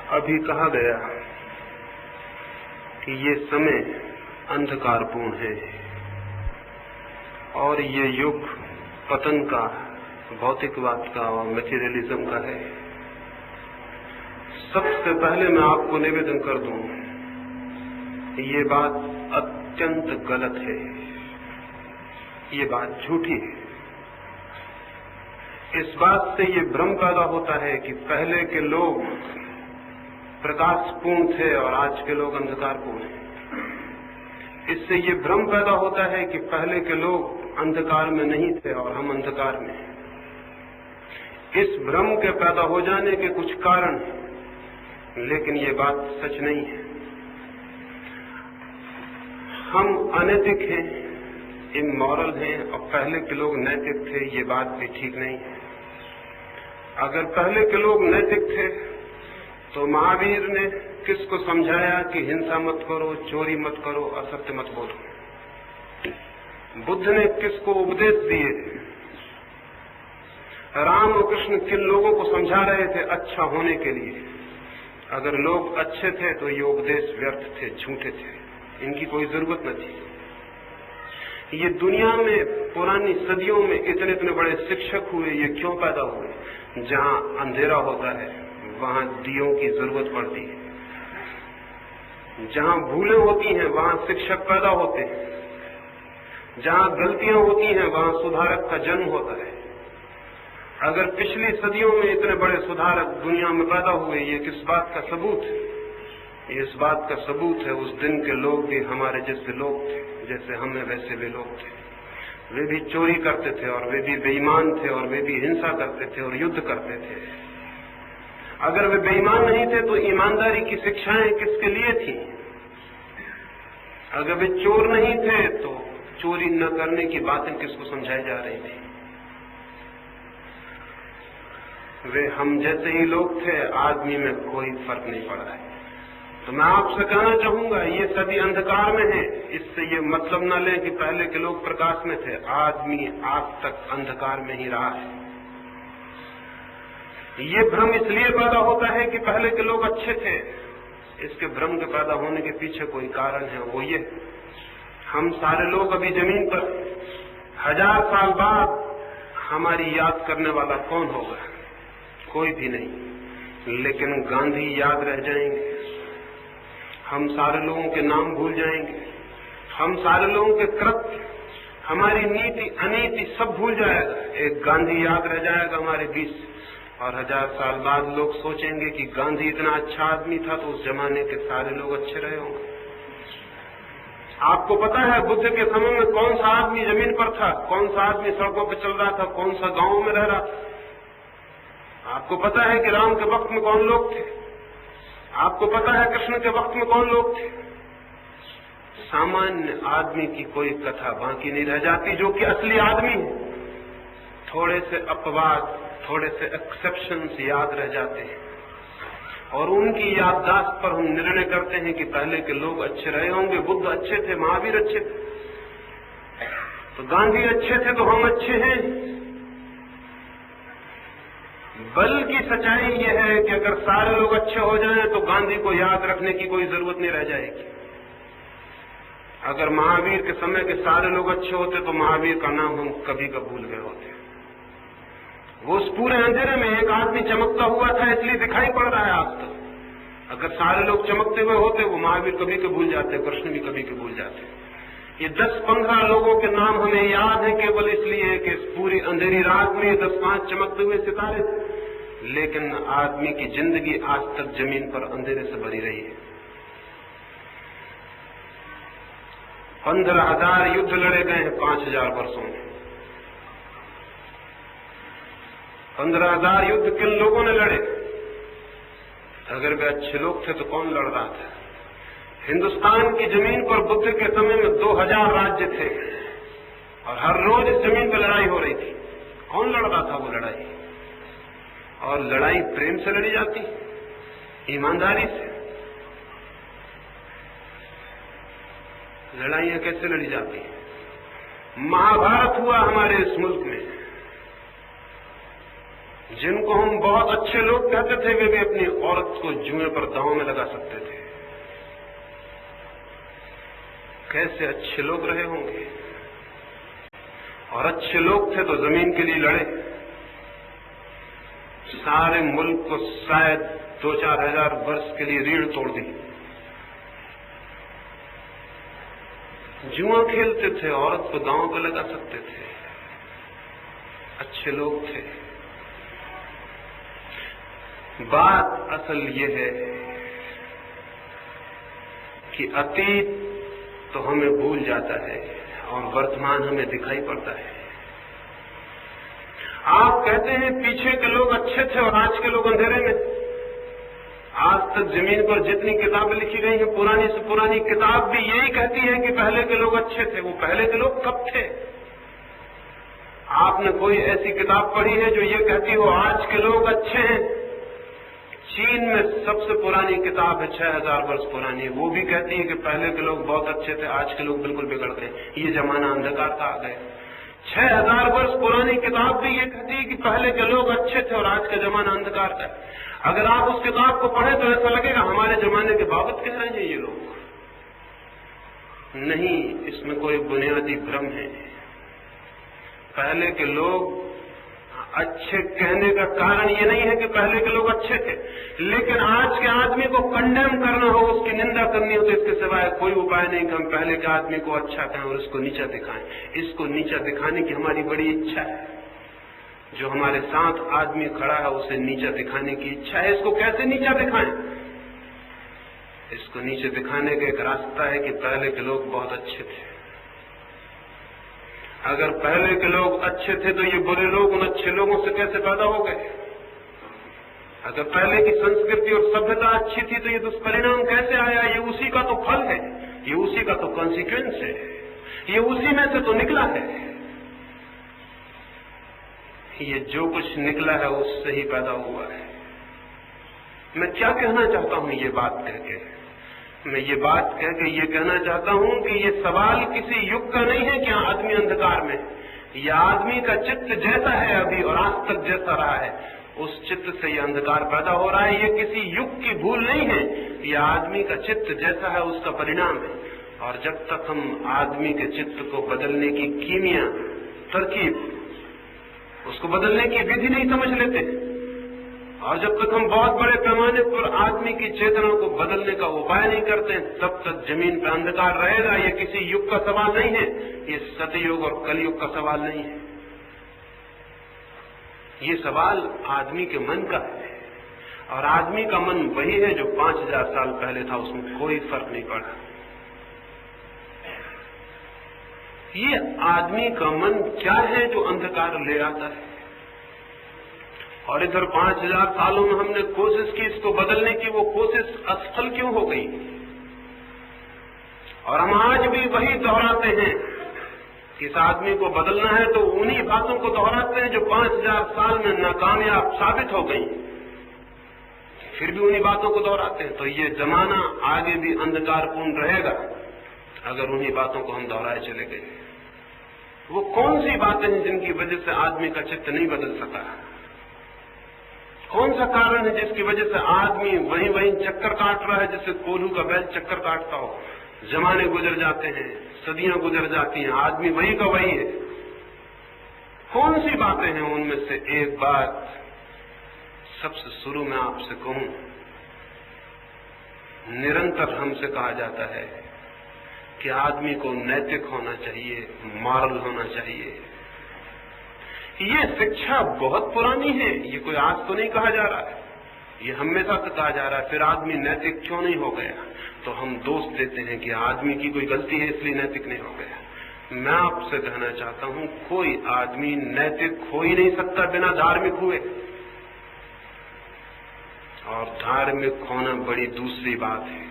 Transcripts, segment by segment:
अभी कहा गया कि ये समय अंधकारपूर्ण है और ये युग पतन का, भौतिकवाद का और मटेरियलिज्म का है। सबसे पहले मैं आपको निवेदन कर दूं, ये बात अत्यंत गलत है, ये बात झूठी है। इस बात से ये भ्रम पैदा होता है कि पहले के लोग प्रकाशपूर्ण थे और आज के लोग अंधकारपूर्ण हैं। इससे ये भ्रम पैदा होता है कि पहले के लोग अंधकार में नहीं थे और हम अंधकार में हैं। इस भ्रम के पैदा हो जाने के कुछ कारण हैं, लेकिन ये बात सच नहीं है। हम अनैतिक हैं, इमोरल हैं और पहले के लोग नैतिक थे, ये बात भी ठीक नहीं है। अगर पहले के लोग नैतिक थे तो महावीर ने किसको समझाया कि हिंसा मत करो, चोरी मत करो, असत्य मत बोलो? बुद्ध ने किसको उपदेश दिए? राम और कृष्ण किन लोगों को समझा रहे थे अच्छा होने के लिए? अगर लोग अच्छे थे तो ये उपदेश व्यर्थ थे, झूठे थे, इनकी कोई जरूरत न थी। ये दुनिया में पुरानी सदियों में इतने इतने बड़े शिक्षक हुए, ये क्यों पैदा हुए? जहां अंधेरा होता है वहां दियों की जरूरत पड़ती है, जहां भूलें होती हैं वहां शिक्षक पैदा होते हैं, जहां गलतियां होती हैं वहां सुधारक का जन्म होता है। अगर पिछली सदियों में इतने बड़े सुधारक दुनिया में पैदा हुए, ये किस बात का सबूत है? ये इस बात का सबूत है उस दिन के लोग भी हमारे जैसे लोग थे, जैसे हम हैं वैसे वे लोग थे। वे भी चोरी करते थे और वे भी बेईमान थे और वे भी हिंसा करते थे और युद्ध करते थे। अगर वे बेईमान नहीं थे तो ईमानदारी की शिक्षाएं किसके लिए थी? अगर वे चोर नहीं थे तो चोरी न करने की बातें किसको समझाई जा रही थी? वे हम जैसे ही लोग थे, आदमी में कोई फर्क नहीं पड़ा है। तो मैं आपसे कहना चाहूंगा, ये सदी अंधकार में है, इससे ये मतलब न लें कि पहले के लोग प्रकाश में थे। आदमी आज तक अंधकार में ही रहा है। ये भ्रम इसलिए पैदा होता है कि पहले के लोग अच्छे थे। इसके भ्रम के पैदा होने के पीछे कोई कारण है, वो ये, हम सारे लोग अभी जमीन पर 1000 साल बाद हमारी याद करने वाला कौन होगा? कोई भी नहीं। लेकिन गांधी याद रह जाएंगे, हम सारे लोगों के नाम भूल जाएंगे, हम सारे लोगों के कृत्य, हमारी नीति अनीति सब भूल जाएगा। एक गांधी याद रह जाएगा हमारे बीच, और 1000 साल बाद लोग सोचेंगे कि गांधी इतना अच्छा आदमी था तो उस जमाने के सारे लोग अच्छे रहे होंगे। आपको पता है बुद्ध के समय में कौन सा आदमी जमीन पर था, कौन सा आदमी सड़कों पर चल रहा था, कौन सा गांव में रह रहा था? आपको पता है कि राम के वक्त में कौन लोग थे? आपको पता है कृष्ण के वक्त में कौन लोग थे? सामान्य आदमी की कोई कथा बाकी नहीं रह जाती जो कि असली आदमी है। थोड़े से अपवाद, थोड़े से एक्सेप्शंस याद रह जाते हैं और उनकी याददाश्त पर हम निर्णय करते हैं कि पहले के लोग अच्छे रहे होंगे। बुद्ध अच्छे थे, महावीर अच्छे थे, तो गांधी अच्छे थे तो हम अच्छे हैं। बल्कि सच्चाई यह है कि अगर सारे लोग अच्छे हो जाएं तो गांधी को याद रखने की कोई जरूरत नहीं रह जाएगी। अगर महावीर के समय के सारे लोग अच्छे होते तो महावीर का नाम हम कभी का भूल गए होते। वो उस पूरे अंधेरे में एक आदमी चमकता हुआ था इसलिए दिखाई पड़ रहा है आज तक। अगर सारे लोग चमकते हुए होते वो महावीर कभी के भूल जाते, कृष्ण भी कभी के भूल जाते। ये 10-15 लोगों के नाम हमें याद है केवल इसलिए कि इस पूरी अंधेरी रात में 10-5 चमकते हुए सितारे, लेकिन आदमी की जिंदगी आज तक जमीन पर अंधेरे से भरी रही है। 15,000 युद्ध लड़े गए हैं 5,000 वर्षों में। 15,000 युद्ध किन लोगों ने लड़े? अगर वे अच्छे लोग थे तो कौन लड़ रहा था? हिंदुस्तान की जमीन पर बुद्ध के समय में 2000 राज्य थे और हर रोज इस जमीन पर लड़ाई हो रही थी। कौन लड़ रहा था वो लड़ाई? और लड़ाई प्रेम से लड़ी जाती, ईमानदारी से। लड़ाइयां कैसे लड़ी जाती? महाभारत हुआ हमारे इस मुल्क में, जिनको हम बहुत अच्छे लोग कहते थे, वे भी अपनी औरत को जुए पर दांव में लगा सकते थे। कैसे अच्छे लोग रहे होंगे। और अच्छे लोग थे तो जमीन के लिए लड़े, सारे मुल्क को शायद 2-4 हजार वर्ष के लिए रीढ़ तोड़ दी। जुआ खेलते थे, औरत को दांव पे लगा सकते थे, अच्छे लोग थे। बात असल ये है कि अतीत तो हमें भूल जाता है और वर्तमान हमें दिखाई पड़ता है। आप कहते हैं पीछे के लोग अच्छे थे और आज के लोग अंधेरे में। आज तक जमीन पर जितनी किताबें लिखी गई हैं, पुरानी से पुरानी किताब भी यही कहती है कि पहले के लोग अच्छे थे। वो पहले के लोग कब थे? आपने कोई ऐसी किताब पढ़ी है जो ये कहती हो आज के लोग अच्छे हैं? चीन में सबसे पुरानी किताब है, 6000 वर्ष पुरानी, वो भी कहती है कि पहले के लोग बहुत अच्छे थे, आज के लोग बिल्कुल बिगड़ गए, ये जमाना अंधकार का आ गया। 6000 वर्ष पुरानी किताब भी ये कहती है कि पहले के लोग अच्छे थे और आज का जमाना अंधकार का। अगर आप उस किताब को पढ़ें तो ऐसा लगेगा हमारे जमाने के बाबत कह रहे हैं ये लोग। नहीं, इसमें कोई बुनियादी भ्रम है। पहले के लोग अच्छे कहने का कारण ये नहीं है कि पहले के लोग अच्छे थे, लेकिन आज के आदमी को कंडेम करना हो, उसकी निंदा करनी हो, तो इसके सिवाय कोई उपाय नहीं कि हम पहले के आदमी को अच्छा कहें और इसको नीचा दिखाएं। इसको नीचा दिखाने की हमारी बड़ी इच्छा है। जो हमारे साथ आदमी खड़ा है उसे नीचा दिखाने की इच्छा है। इसको कैसे नीचा दिखाएं? इसको नीचे दिखाने का एक रास्ता है कि पहले के लोग बहुत अच्छे थे। अगर पहले के लोग अच्छे थे तो ये बुरे लोग उन अच्छे लोगों से कैसे पैदा हो गए? अगर पहले की संस्कृति और सभ्यता अच्छी थी तो ये दुष्परिणाम कैसे आया? ये उसी का तो फल है, ये उसी का तो कॉन्सिक्वेंस है, ये उसी में से तो निकला है। ये जो कुछ निकला है उससे ही पैदा हुआ है। मैं क्या कहना चाहता हूं ये बात कहके? मैं ये बात कह के ये कहना चाहता हूं कि ये सवाल किसी युग का नहीं है कि आदमी अंधकार में। यह आदमी का चित्त जैसा है अभी और आज तक जैसा रहा है, उस चित्त से यह अंधकार पैदा हो रहा है। ये किसी युग की भूल नहीं है, यह आदमी का चित्त जैसा है उसका परिणाम है। और जब तक हम आदमी के चित्त को बदलने की कीमिया, तरकीब, उसको बदलने की विधि नहीं समझ लेते, और जब तक हम बहुत बड़े पैमाने पर आदमी की चेतना को बदलने का उपाय नहीं करते, तब तक जमीन पर अंधकार रहेगा। ये किसी युग का सवाल नहीं है, ये सतयुग और कलयुग का सवाल नहीं है। ये सवाल आदमी के मन का है, और आदमी का मन वही है जो 5000 साल पहले था, उसमें कोई फर्क नहीं पड़ा। ये आदमी का मन क्या है जो अंधकार ले आता है? और इधर 5000 सालों में हमने कोशिश की इसको बदलने की, वो कोशिश असफल क्यों हो गई? और हम आज भी वही दोहराते हैं कि इस आदमी को बदलना है तो उन्हीं बातों को दोहराते हैं जो 5000 साल में नाकामयाब साबित हो गई, फिर भी उन्हीं बातों को दोहराते हैं। तो ये जमाना आगे भी अंधकारपूर्ण रहेगा अगर उन्हीं बातों को हम दोहराए चले गए। वो कौन सी बातें हैं जिनकी वजह से आदमी का चित्त नहीं बदल सका? कौन सा कारण है जिसकी वजह से आदमी वहीं वहीं चक्कर काट रहा है, जैसे कोल्हू का बैल चक्कर काटता हो? जमाने गुजर जाते हैं, सदियां गुजर जाती हैं, आदमी वही का वही है। कौन सी बातें हैं? उनमें से एक बात सबसे शुरू में आपसे कहूं, निरंतर हमसे कहा जाता है कि आदमी को नैतिक होना चाहिए, मॉरल होना चाहिए। ये शिक्षा बहुत पुरानी है, ये कोई आज तो नहीं कहा जा रहा है, ये हमेशा से कहा जा रहा है। फिर आदमी नैतिक क्यों नहीं हो गया? तो हम दोष देते हैं कि आदमी की कोई गलती है इसलिए नैतिक नहीं हो गया। मैं आपसे कहना चाहता हूं, कोई आदमी नैतिक हो ही नहीं सकता बिना धार्मिक हुए, और धार्मिक होना बड़ी दूसरी बात है।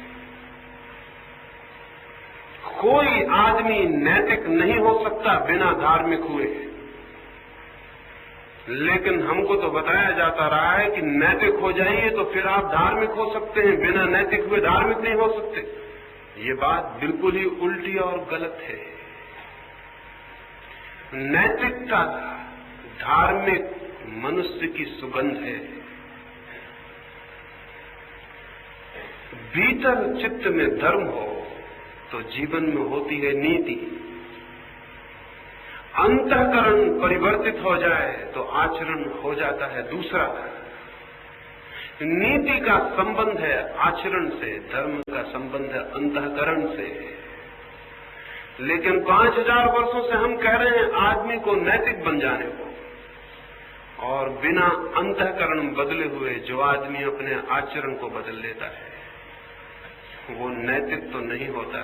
कोई आदमी नैतिक नहीं हो सकता बिना धार्मिक हुए, लेकिन हमको तो बताया जाता रहा है कि नैतिक हो जाइए तो फिर आप धार्मिक हो सकते हैं, बिना नैतिक हुए धार्मिक नहीं हो सकते। ये बात बिल्कुल ही उल्टी और गलत है। नैतिकता धार्मिक मनुष्य की सुगंध है। भीतर चित्त में धर्म हो तो जीवन में होती है नीति। अंतःकरण परिवर्तित हो जाए तो आचरण हो जाता है दूसरा। नीति का संबंध है आचरण से, धर्म का संबंध है अंतःकरण से। लेकिन 5000 वर्षों से हम कह रहे हैं आदमी को नैतिक बन जाने को, और बिना अंतःकरण बदले हुए जो आदमी अपने आचरण को बदल लेता है वो नैतिक तो नहीं होता,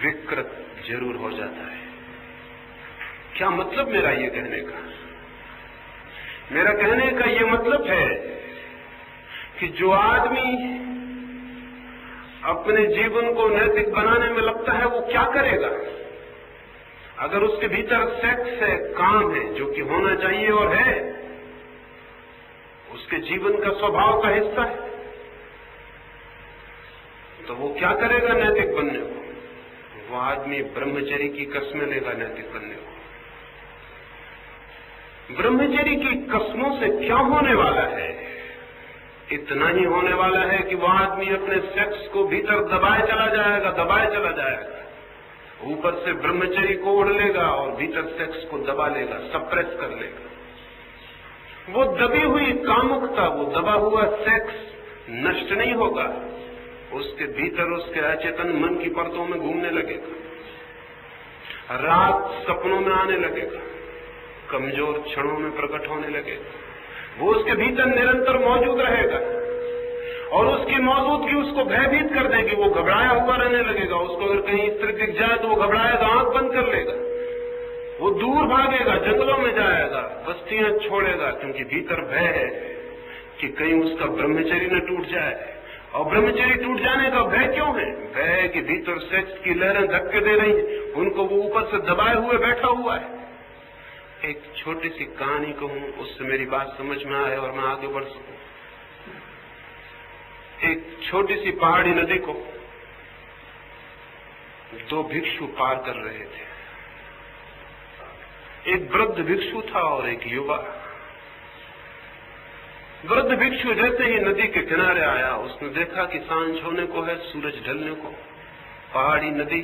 विकृत जरूर हो जाता है। क्या मतलब मेरा ये कहने का? मेरा कहने का ये मतलब है कि जो आदमी अपने जीवन को नैतिक बनाने में लगता है वो क्या करेगा? अगर उसके भीतर सेक्स है, काम है, जो कि होना चाहिए और है, उसके जीवन का स्वभाव का हिस्सा है, तो वो क्या करेगा नैतिक बनने को? वो आदमी ब्रह्मचर्य की कस्में लेगा नैतिक बनने को। ब्रह्मचर्य की कस्मों से क्या होने वाला है? इतना ही होने वाला है कि वो आदमी अपने सेक्स को भीतर दबाए चला जाएगा। ऊपर से ब्रह्मचर्य को ओढ़ लेगा और भीतर सेक्स को दबा लेगा, सप्रेस कर लेगा। वो दबी हुई कामुकता, वो दबा हुआ सेक्स नष्ट नहीं होगा, उसके भीतर उसके अचेतन मन की परतों में घूमने लगेगा, रात सपनों में आने लगेगा, कमजोर क्षणों में प्रकट होने लगेगा। वो उसके भीतर निरंतर मौजूद रहेगा और उसकी मौजूदगी उसको भयभीत कर देगी। वो घबराया हुआ रहने लगेगा। उसको अगर कहीं स्त्री दिख जाए तो वो घबराएगा, आंख बंद कर लेगा, वो दूर भागेगा, जंगलों में जाएगा, बस्तियां छोड़ेगा, क्योंकि भीतर भय है कि कहीं उसका ब्रह्मचर्य न टूट जाए। और ब्रह्मचर्य टूट जाने का भय क्यों है? भय है कि भीतर सेक्स की लहरें धक्के दे रही हैं, उनको वो ऊपर से दबाए हुए बैठा हुआ है। एक छोटी सी कहानी कहूं, उससे मेरी बात समझ में आए और मैं आगे बढ़ सकूं। एक छोटी सी पहाड़ी नदी को दो भिक्षु पार कर रहे थे। एक वृद्ध भिक्षु था और एक युवा। वृद्ध भिक्षु जैसे ही नदी के किनारे आया, उसने देखा कि सांझ होने को है, सूरज ढलने को, पहाड़ी नदी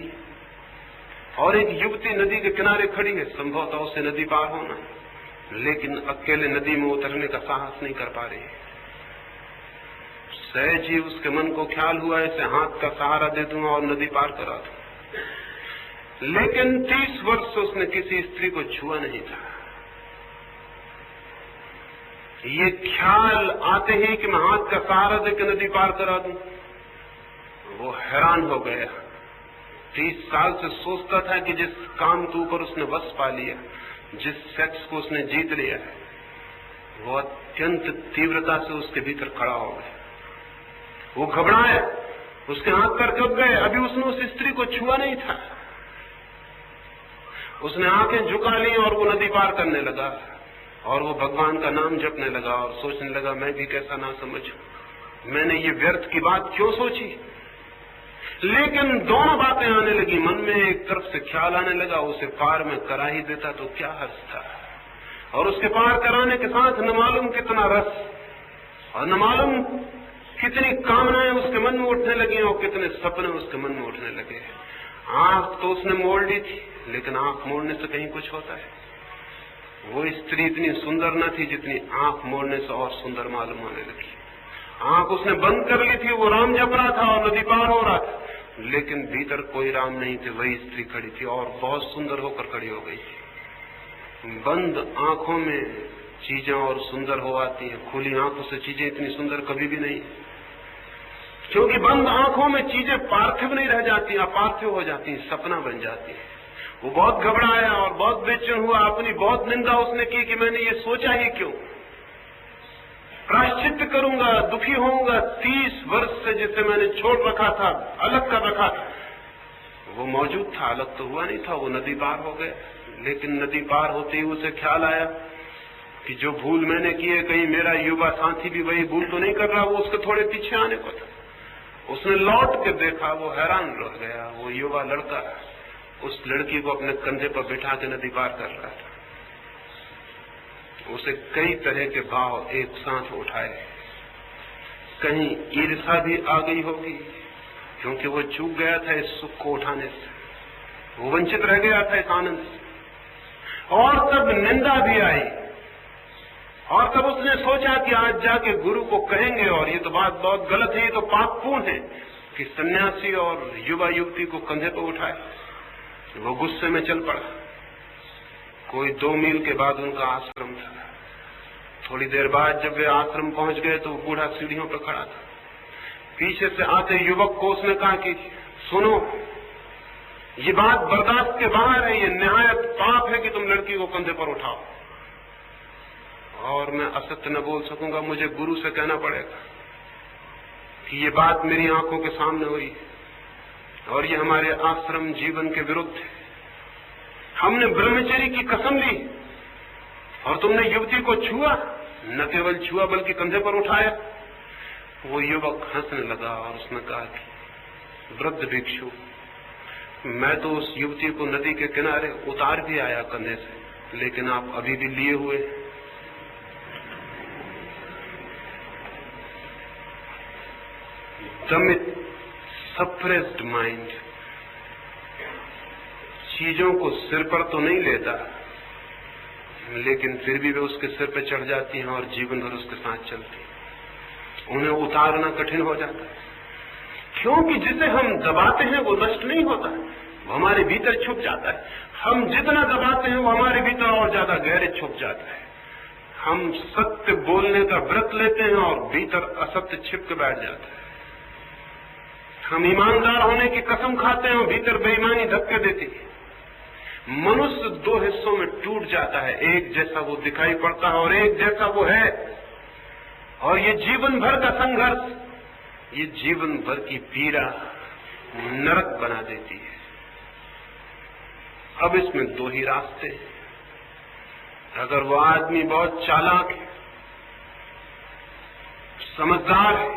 और एक युवती नदी के किनारे खड़ी है। संभवतः उसे नदी पार होना, लेकिन अकेले नदी में उतरने का साहस नहीं कर पा रही। सहज ही उसके मन को ख्याल हुआ, इसे हाथ का सहारा दे दूंगा और नदी पार करा दूं। लेकिन 30 वर्ष से उसने किसी स्त्री को छुआ नहीं था। ये ख्याल आते ही कि मैं हाथ का सहारा देकर नदी पार करा दूं, वो हैरान हो गया। 30 साल से सोचता था कि जिस काम के ऊपर उसने वश पा लिया, जिस सेक्स को उसने जीत लिया है, वो अत्यंत तीव्रता से उसके भीतर खड़ा हो गया। वो घबराया, उसके हाथ पर कब गए। अभी उसने उस स्त्री को छुआ नहीं था। उसने आंखें झुका ली और वो नदी पार करने लगा और वो भगवान का नाम जपने लगा और सोचने लगा, मैं भी कैसा ना समझूं, मैंने ये व्यर्थ की बात क्यों सोची। लेकिन दोनों बातें आने लगी मन में। एक तरफ से ख्याल आने लगा, उसे पार में करा ही देता तो क्या हर्ष था, और उसके पार कराने के साथ न मालूम कितना रस और न मालूम कितनी कामनाएं उसके मन में उठने लगी और कितने सपने उसके मन में उठने लगे। आंख तो उसने मोड़ ली थी, लेकिन आंख मोड़ने से कहीं कुछ होता है। वो स्त्री इतनी सुंदर न थी जितनी आंख मोड़ने से और सुंदर मालूम होने लगी। आंख उसने बंद कर ली थी, वो राम जप रहा था और नदी पार हो रहा था, लेकिन भीतर कोई राम नहीं थे। वही स्त्री खड़ी थी और बहुत सुंदर होकर खड़ी हो गई थी। बंद आंखों में चीजें और सुंदर हो आती हैं, खुली आंखों से चीजें इतनी सुंदर कभी भी नहीं, क्योंकि बंद आंखों में चीजें पार्थिव नहीं रह जाती, अपार्थिव हो जाती, सपना बन जाती है। वो बहुत घबराया और बहुत बेचैन हुआ। अपनी बहुत निंदा उसने की कि मैंने ये सोचा ही क्यों, प्रायश्चित करूंगा, दुखी होऊंगा। 30 वर्ष से जिसे मैंने छोड़ रखा था, अलग कर रखा था, वो मौजूद था, अलग तो हुआ नहीं था। वो नदी पार हो गए, लेकिन नदी पार होते ही उसे ख्याल आया कि जो भूल मैंने की है, कहीं मेरा युवा साथी भी वही भूल तो नहीं कर रहा। वो उसके थोड़े पीछे आने को था। उसने लौट के देखा, वो हैरान रह गया। वो युवा लड़का उस लड़की को अपने कंधे पर बिठा के नदी पार कर रहा था। उसे कई तरह के भाव एक साथ उठाए। कहीं ईर्ष्या भी आ गई होगी, क्योंकि वो चूक गया था इस सुख को उठाने से, वो वंचित रह गया था इस आनंद से। और तब निंदा भी आई, और तब उसने सोचा कि आज जाके गुरु को कहेंगे, और ये तो बात बहुत गलत है, ये तो पापपूर्ण है कि सन्यासी और युवा युवती को कंधे पर उठाए। वो गुस्से में चल पड़ा। कोई 2 मील के बाद उनका आश्रम था। थोड़ी देर बाद जब वे आश्रम पहुंच गए तो बूढ़ा सीढ़ियों पर खड़ा था। पीछे से आते युवक को उसने कहा कि सुनो, ये बात बर्दाश्त के बाहर है, ये निहायत पाप है कि तुम लड़की को कंधे पर उठाओ। और मैं असत्य न बोल सकूंगा, मुझे गुरु से कहना पड़ेगा कि ये बात मेरी आंखों के सामने हुई और ये हमारे आश्रम जीवन के विरुद्ध है। हमने ब्रह्मचर्य की कसम ली और तुमने युवती को छुआ, न केवल छुआ बल्कि कंधे पर उठाया। वो युवक हंसने लगा और उसने कहा कि वृद्ध भिक्षु, मैं तो उस युवती को नदी के किनारे उतार भी आया कंधे से, लेकिन आप अभी भी लिए हुए। दमित सप्रेस्ड माइंड चीजों को सिर पर तो नहीं लेता, लेकिन फिर भी वे उसके सिर पर चढ़ जाती हैं और जीवन भर उसके साथ चलती हैं। उन्हें उतारना कठिन हो जाता है, क्योंकि जिसे हम दबाते हैं वो नष्ट नहीं होता, वो हमारे भीतर छुप जाता है। हम जितना दबाते हैं वो हमारे भीतर और ज्यादा गहरे छुप जाता है। हम सत्य बोलने का व्रत लेते हैं और भीतर असत्य छिप के बैठ जाता है। हम ईमानदार होने की कसम खाते हैं और भीतर बेईमानी धक्के देती है। मनुष्य 2 हिस्सों में टूट जाता है, एक जैसा वो दिखाई पड़ता है और एक जैसा वो है। और ये जीवन भर का संघर्ष, ये जीवन भर की पीड़ा नरक बना देती है। अब इसमें 2 ही रास्ते। अगर वो आदमी बहुत चालाक है, समझदार है,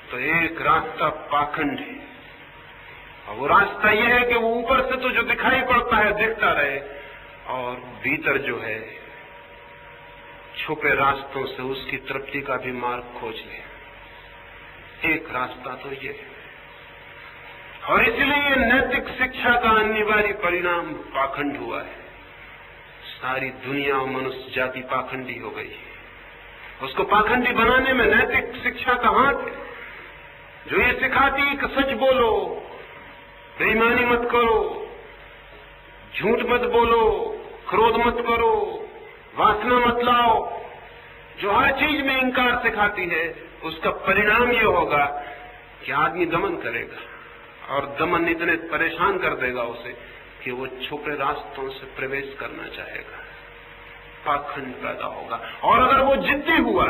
तो एक रास्ता पाखंड है। और वो रास्ता यह है कि वो ऊपर से तो जो दिखाई पड़ता है दिखता रहे, और भीतर जो है छुपे रास्तों से उसकी तृप्ति का भी मार्ग खोज ले। एक रास्ता तो ये है। और इसलिए नैतिक शिक्षा का अनिवार्य परिणाम पाखंड हुआ है। सारी दुनिया और मनुष्य जाति पाखंडी हो गई है। उसको पाखंडी बनाने में नैतिक शिक्षा का हाथ है, जो ये सिखाती है कि सच बोलो, बेईमानी मत करो, झूठ मत बोलो, क्रोध मत करो, वासना मत लाओ, जो हर चीज में इंकार सिखाती है। उसका परिणाम ये होगा कि आदमी दमन करेगा, और दमन इतने परेशान कर देगा उसे कि वो छुपे रास्तों से प्रवेश करना चाहेगा। पाखंड पैदा होगा। और अगर वो जिद्दी हुआ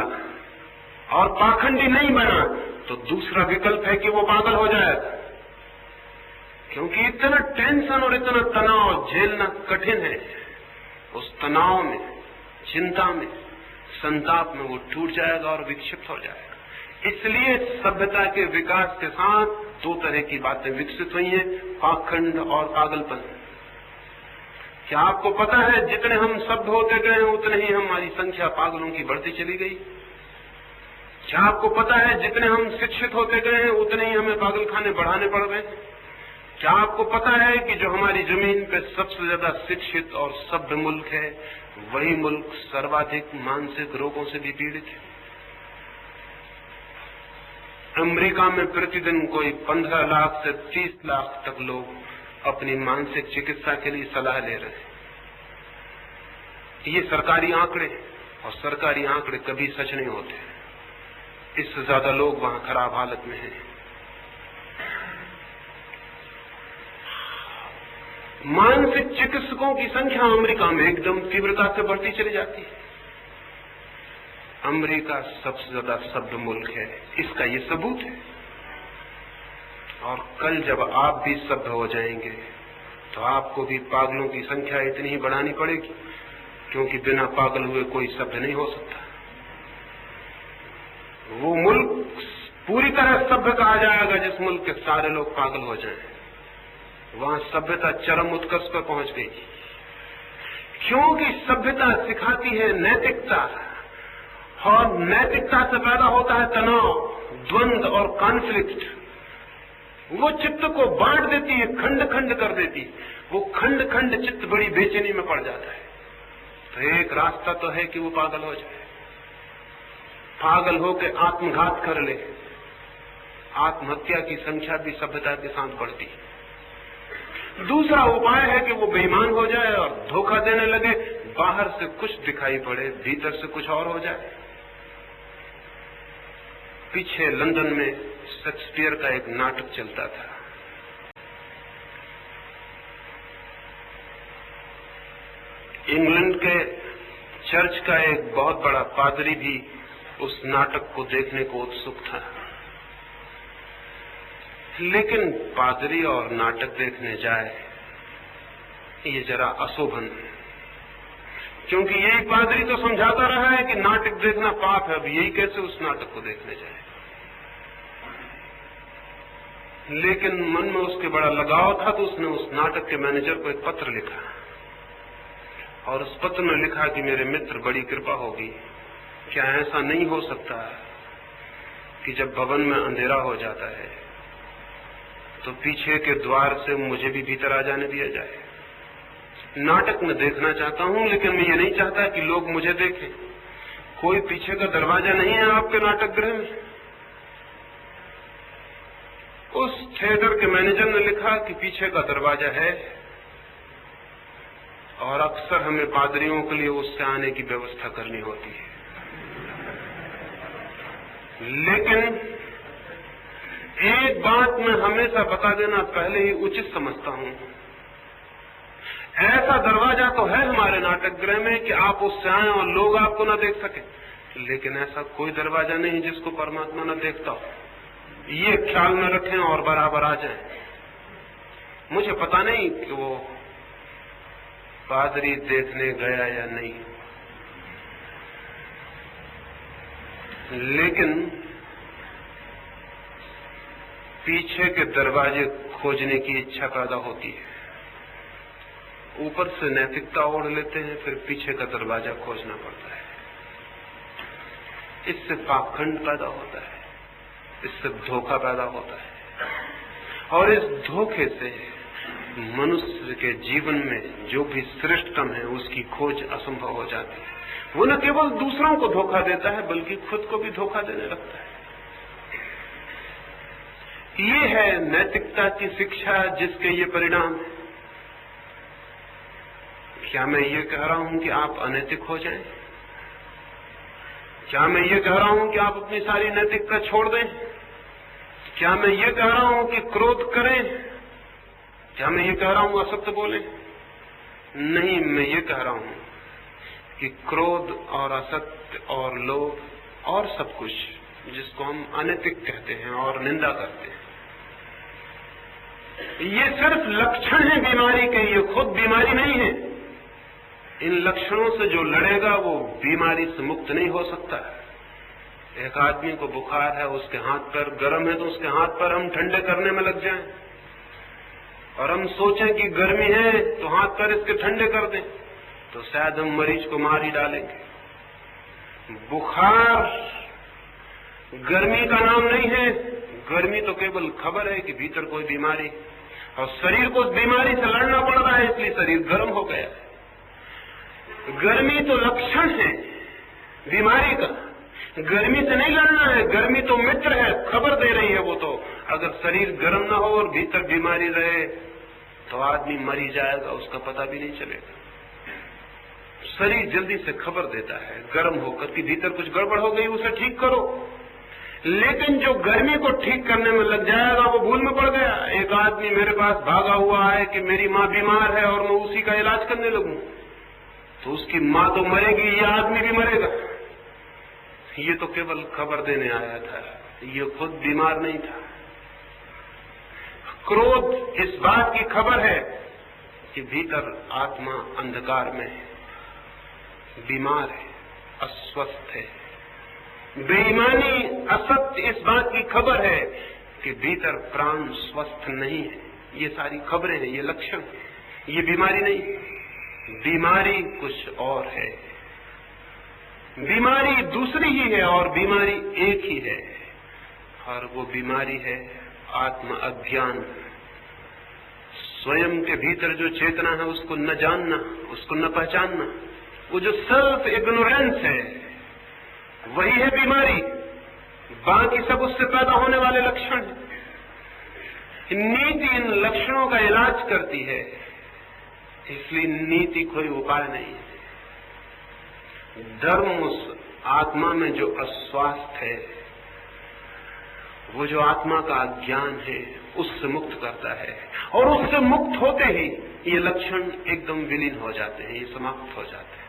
और पाखंडी नहीं बना तो दूसरा विकल्प है कि वो पागल हो जाएगा, क्योंकि इतना टेंशन और इतना तनाव झेलना कठिन है। उस तनाव में, चिंता में, संताप में वो टूट जाएगा और विक्षिप्त हो जाएगा। इसलिए सभ्यता के विकास के साथ 2 तरह की बातें विकसित हुई हैं, पाखंड और पागलपन। क्या आपको पता है जितने हम सभ्य होते गए हैं उतने ही हमारी संख्या पागलों की बढ़ती चली गई? क्या आपको पता है जितने हम शिक्षित होते गए हैं उतने ही हमें पागलखाने बढ़ाने पड़ रहे हैं? क्या आपको पता है कि जो हमारी जमीन पे सबसे ज्यादा शिक्षित और सभ्य मुल्क है, वही मुल्क सर्वाधिक मानसिक रोगों से भी पीड़ित है? अमेरिका में प्रतिदिन कोई 15 लाख से 30 लाख तक लोग अपनी मानसिक चिकित्सा के लिए सलाह ले रहे हैं। ये सरकारी आंकड़े, और सरकारी आंकड़े कभी सच नहीं होते। इससे ज्यादा लोग वहां खराब हालत में हैं। मानसिक चिकित्सकों की संख्या अमेरिका में एकदम तीव्रता से बढ़ती चली जाती है। अमेरिका सबसे ज्यादा सभ्य मुल्क है, इसका ये सबूत है। और कल जब आप भी सभ्य हो जाएंगे तो आपको भी पागलों की संख्या इतनी ही बढ़ानी पड़ेगी, क्योंकि बिना पागल हुए कोई सभ्य नहीं हो सकता। वो मुल्क पूरी तरह सभ्य कहा जाएगा जिस मुल्क के सारे लोग पागल हो जाएं। वहां सभ्यता चरम उत्कर्ष पर पहुंच गई, क्योंकि सभ्यता सिखाती है नैतिकता, और नैतिकता से पैदा होता है तनाव, द्वंद्व और कॉन्फ्लिक्ट। वो चित्त को बांट देती है, खंड खंड कर देती है। वो खंड खंड चित्त बड़ी बेचैनी में पड़ जाता है। तो एक रास्ता तो है कि वो पागल हो जाए, पागल होकर आत्मघात कर ले। आत्महत्या की संख्या भी सभ्यता के साथ बढ़ती है। दूसरा उपाय है कि वो बेईमान हो जाए और धोखा देने लगे, बाहर से कुछ दिखाई पड़े, भीतर से कुछ और हो जाए। पीछे लंदन में शेक्सपियर का एक नाटक चलता था। इंग्लैंड के चर्च का एक बहुत बड़ा पादरी भी उस नाटक को देखने को उत्सुक था, लेकिन पादरी और नाटक देखने जाए ये जरा अशोभन, क्योंकि यही पादरी तो समझाता रहा है कि नाटक देखना पाप है, अब यही कैसे उस नाटक को देखने जाए। लेकिन मन में उसके बड़ा लगाव था, तो उसने उस नाटक के मैनेजर को एक पत्र लिखा, और उस पत्र में लिखा कि मेरे मित्र, बड़ी कृपा होगी, क्या ऐसा नहीं हो सकता कि जब भवन में अंधेरा हो जाता है तो पीछे के द्वार से मुझे भी भीतर आ जाने दिया जाए। नाटक में देखना चाहता हूं, लेकिन मैं ये नहीं चाहता कि लोग मुझे देखें। कोई पीछे का दरवाजा नहीं है आपके नाटक गृह में। उस थिएटर के मैनेजर ने लिखा कि पीछे का दरवाजा है, और अक्सर हमें पादरियों के लिए उससे आने की व्यवस्था करनी होती है। लेकिन एक बात मैं हमेशा बता देना पहले ही उचित समझता हूं, ऐसा दरवाजा तो है हमारे नाटक गृह में कि आप उससे आए और लोग आपको न देख सके, लेकिन ऐसा कोई दरवाजा नहीं जिसको परमात्मा न देखता हो। ये ख्याल में रखें और बराबर आ जाएं। मुझे पता नहीं कि वो पादरी देखने गया या नहीं, लेकिन पीछे के दरवाजे खोजने की इच्छा पैदा होती है। ऊपर से नैतिकता ओढ़ लेते हैं, फिर पीछे का दरवाजा खोजना पड़ता है। इससे पाखंड पैदा होता है, इससे धोखा पैदा होता है, और इस धोखे से मनुष्य के जीवन में जो भी श्रेष्ठतम है उसकी खोज असंभव हो जाती है। वो न केवल दूसरों को धोखा देता है, बल्कि खुद को भी धोखा देने लगता है। ये है नैतिकता की शिक्षा, जिसके ये परिणाम है। क्या मैं ये कह रहा हूं कि आप अनैतिक हो जाएं? क्या मैं ये कह रहा हूं कि आप अपनी सारी नैतिकता छोड़ दें? क्या मैं ये कह रहा हूं कि क्रोध करें? क्या मैं ये कह रहा हूं असत्य बोलें? नहीं, मैं ये कह रहा हूं कि क्रोध और असत्य और लोभ और सब कुछ जिसको हम अनैतिक कहते हैं और निंदा करते हैं, ये सिर्फ लक्षण है बीमारी के, ये खुद बीमारी नहीं है। इन लक्षणों से जो लड़ेगा वो बीमारी से मुक्त नहीं हो सकता। एक आदमी को बुखार है, उसके हाथ पैर गर्म है, तो उसके हाथ पैर हम ठंडे करने में लग जाएं, और हम सोचें कि गर्मी है तो हाथ पैर इसके ठंडे कर दें, तो शायद हम मरीज को मार ही डालेंगे। बुखार गर्मी का नाम नहीं है, गर्मी तो केवल खबर है कि भीतर कोई बीमारी, और शरीर को उस बीमारी से लड़ना पड़ रहा है, इसलिए शरीर गर्म हो गया है। गर्मी तो लक्षण है बीमारी का, गर्मी से नहीं लड़ना है। गर्मी तो मित्र है, खबर दे रही है वो तो। अगर शरीर गर्म ना हो और भीतर बीमारी रहे तो आदमी मर ही जाएगा, उसका पता भी नहीं चलेगा। शरीर जल्दी से खबर देता है गर्म होकर कि भीतर कुछ गड़बड़ हो गई, उसे ठीक करो। लेकिन जो गर्मी को ठीक करने में लग जाएगा वो भूल में पड़ गया। एक आदमी मेरे पास भागा हुआ है कि मेरी माँ बीमार है और मैं उसी का इलाज करने लगूं, तो उसकी माँ तो मरेगी, ये आदमी भी मरेगा। ये तो केवल खबर देने आया था, ये खुद बीमार नहीं था। क्रोध इस बात की खबर है कि भीतर आत्मा अंधकार में है, बीमार है, अस्वस्थ है। बेईमानी, असत्य इस बात की खबर है कि भीतर प्राण स्वस्थ नहीं है। ये सारी खबरें हैं, ये लक्षण है, ये बीमारी नहीं है। बीमारी कुछ और है, बीमारी दूसरी ही है और बीमारी एक ही है, और वो बीमारी है आत्म अज्ञान। स्वयं के भीतर जो चेतना है उसको न जानना, उसको न पहचानना, वो जो सेल्फ इग्नोरेंस है वही है बीमारी। बाकी सब उससे पैदा होने वाले लक्षण हैं। नीति इन लक्षणों का इलाज करती है, इसलिए नीति कोई उपाय नहीं है। धर्म उस आत्मा में जो अस्वास्थ्य है, वो जो आत्मा का अज्ञान है, उससे मुक्त करता है, और उससे मुक्त होते ही ये लक्षण एकदम विलीन हो जाते हैं, ये समाप्त हो जाते हैं।